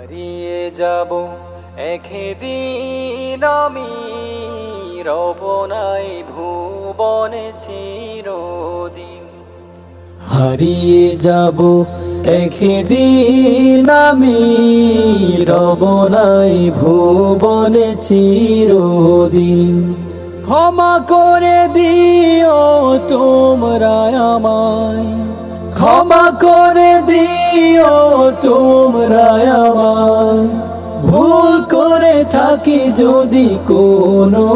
হারিয়ে যাব একদিন আমি, রব নাই ভুবনে চিরদিন। হারিয়ে যাব একদিন আমি, রব নাই ভুবনে চিরদিন। ক্ষমা করে দিও তোমরা আমায়, ক্ষমা করে দিও তোমরা আমায়। ভুল করে থাকি যদি কোনো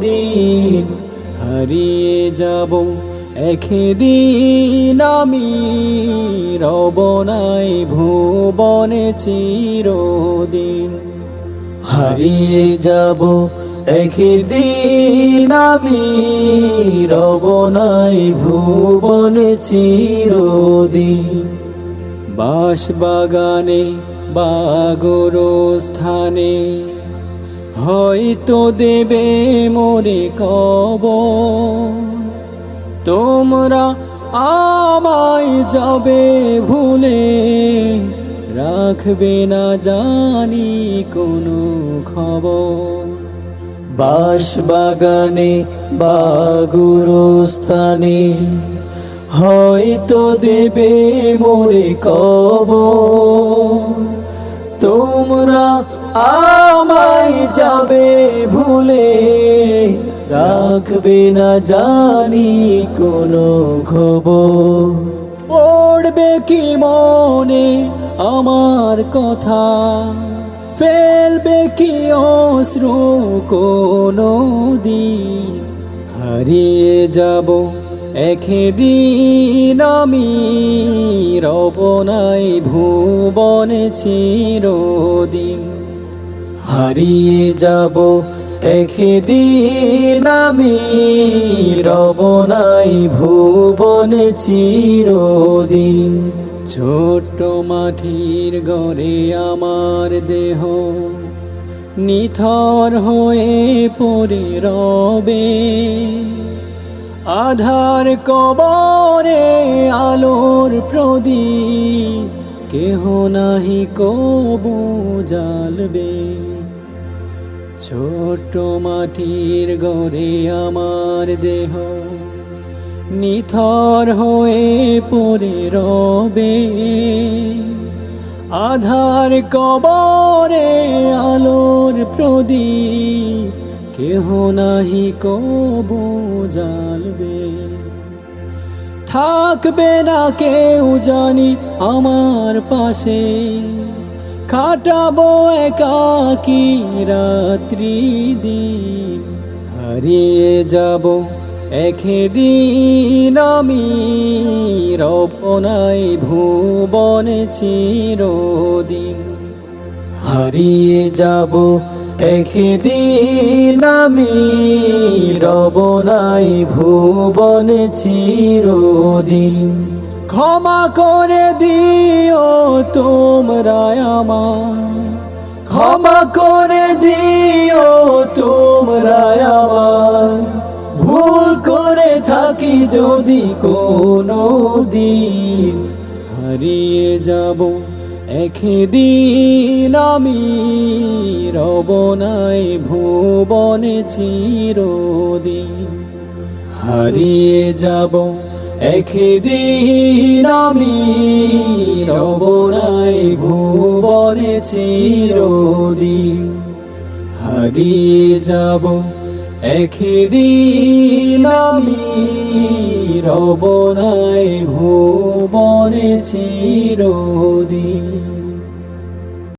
দিন, হারিয়ে যাব একদিন আমি, রব নাই ভুবনে চিরদিন। হারিয়ে যাব একদিন আমি, রব নাই ভুবনে চিরদিন। বাঁশবাগানে বা গোরস্থানে হয়তো দেবে মোরে কবর। তোমরা আমায় যাবে ভুলে, রাখবে না জানি কোনো খবর। বাঁশবাগানে বা গোরস্থানে হয়তো দেবে মোরে কবর। তোমরা আমায় যাবে ভুলে, রাখবে না জানি কোনো খবর। পড়বে কি মনে আমার কথা, ফেলবে কি অশ্রু কোনো দিন। হারিয়ে যাব একদিন আমি, রব নাই ভুবনে চিরদিন। হারিয়ে যাব একদিন আমি, রব নাই ভুবনে চিরদিন। ছোট্ট মাটির ঘরে আমার দেহ নিথর হয়ে পড়ে রবে। আধার কবরে আলোর প্রদীপ, কেহ নাহি কবু জ্বালবে। ছোট্ট মাটির ঘরে আমার দেহ নিথর হয়ে পড়ে রবে। আধার কবরে আলোর প্রদীপ, কেহ নাহি কবু জ্বালবে। থাকবে না কেউ জানি আমার পাশে, কাটাবো একাকী রাত্রি দিন। হারিয়ে যাব একদিন আমি, রব নাই ভুবনে চিরদিন। হারিয়ে যাব একদিন আমি, রব নাই ভুবনে চিরদিন। ক্ষমা করে দিও তোমরা আমায়, ক্ষমা করে দিও তোমরা আমায়। ভুল করে থাকি যদি কোনো দিন, হারিয়ে যাব একদিন আমি, রব নাই ভুবনে চিরদিন। হারিয়ে যাব একদিন আমি, রব নাই ভুবনে চিরদিন। হারিয়ে যাব একদিন আমি, রব নাই ভুবনে চিরদিন।